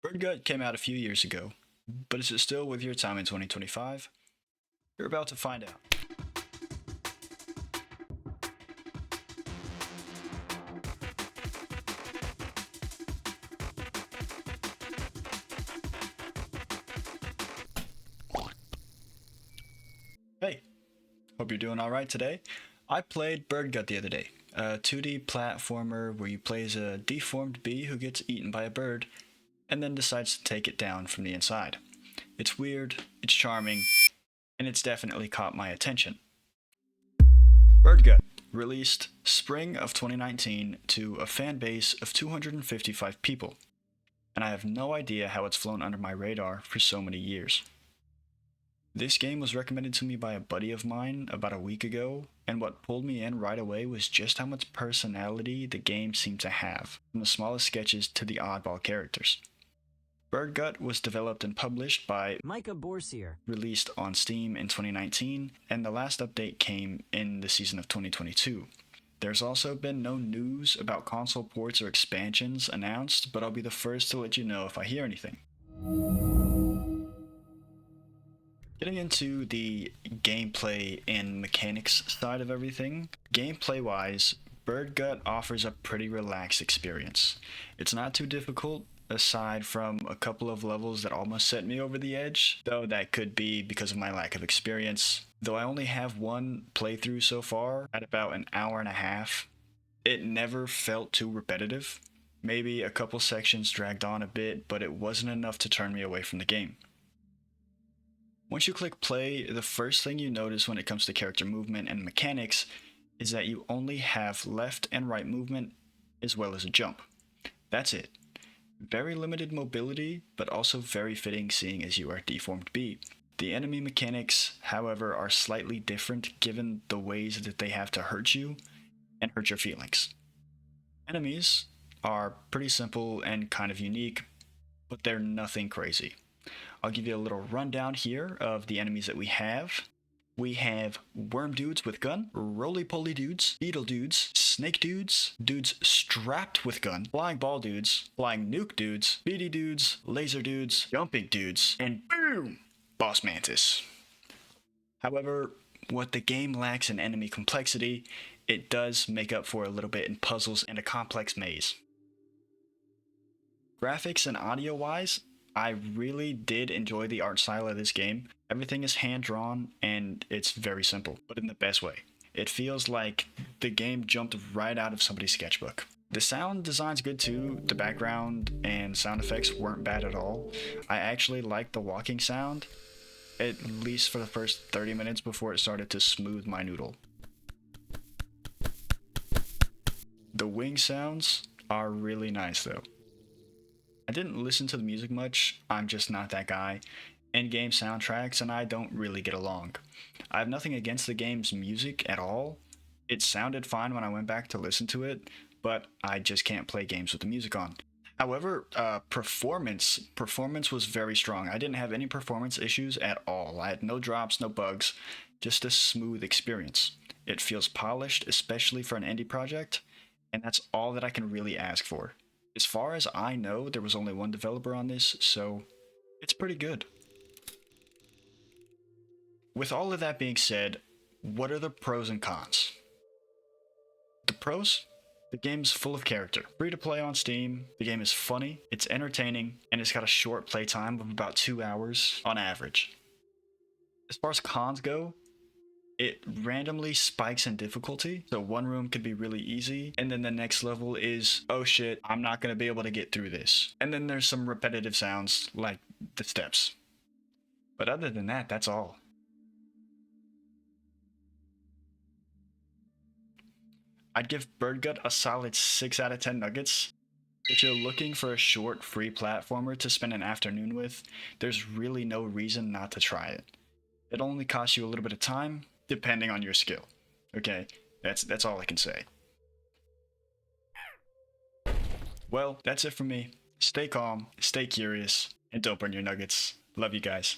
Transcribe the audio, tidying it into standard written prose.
Birdgut came out a few years ago, but is it still worth your time in 2025? You're about to find out. Hey, hope you're doing alright today. I played Birdgut the other day, a 2D platformer where you play as a deformed bee who gets eaten by a bird and then decides to take it down from the inside. It's weird, it's charming, and it's definitely caught my attention. Birdgut released spring of 2019 to a fan base of 255 people, and I have no idea how it's flown under my radar for so many years. This game was recommended to me by a buddy of mine about a week ago, and what pulled me in right away was just how much personality the game seemed to have, from the smallest sketches to the oddball characters. Birdgut was developed and published by Micah Borsier, released on Steam in 2019, and the last update came in the season of 2022. There's also been no news about console ports or expansions announced, but I'll be the first to let you know if I hear anything. Getting into the gameplay and mechanics side of everything, gameplay-wise, Birdgut offers a pretty relaxed experience. It's not too difficult, aside from a couple of levels that almost set me over the edge, though that could be because of my lack of experience. Though I only have one playthrough so far, at about an hour and a half, it never felt too repetitive. Maybe a couple sections dragged on a bit, but it wasn't enough to turn me away from the game. Once you click play, the first thing you notice when it comes to character movement and mechanics is that you only have left and right movement as well as a jump. That's it. Very limited mobility, but also very fitting seeing as you are a deformed bee. The enemy mechanics, however, are slightly different given the ways that they have to hurt you and hurt your feelings. Enemies are pretty simple and kind of unique, but they're nothing crazy. I'll give you a little rundown here of the enemies that we have. We have worm dudes with gun, roly-poly dudes, beetle dudes, snake dudes, dudes strapped with gun, flying ball dudes, flying nuke dudes, beady dudes, laser dudes, jumping dudes, and boom! Boss mantis. However, what the game lacks in enemy complexity, it does make up for a little bit in puzzles and a complex maze. Graphics and audio-wise, I really did enjoy the art style of this game. Everything is hand-drawn and it's very simple, but in the best way. It feels like the game jumped right out of somebody's sketchbook. The sound design's good too. The background and sound effects weren't bad at all. I actually liked the walking sound, at least for the first 30 minutes before it started to smooth my noodle. The wing sounds are really nice though. I didn't listen to the music much, I'm just not that guy. In-game soundtracks and I don't really get along. I have nothing against the game's music at all. It sounded fine when I went back to listen to it, but I just can't play games with the music on. However, performance was very strong. I didn't have any performance issues at all. I had no drops, no bugs, just a smooth experience. It feels polished, especially for an indie project, and that's all that I can really ask for. As far as I know, there was only one developer on this, so it's pretty good. With all of that being said, what are the pros and cons? The pros? The game's full of character. Free to play on Steam, the game is funny, it's entertaining, and it's got a short playtime of about 2 hours on average. As far as cons go, it randomly spikes in difficulty, so one room could be really easy, and then the next level is, oh shit, I'm not going to be able to get through this. And then there's some repetitive sounds, like the steps. But other than that, that's all. I'd give Birdgut a solid 6 out of 10 nuggets. If you're looking for a short, free platformer to spend an afternoon with, there's really no reason not to try it. It'll only cost you a little bit of time, depending on your skill. Okay, that's all I can say. Well, that's it from me. Stay calm, stay curious, and don't burn your nuggets. Love you guys.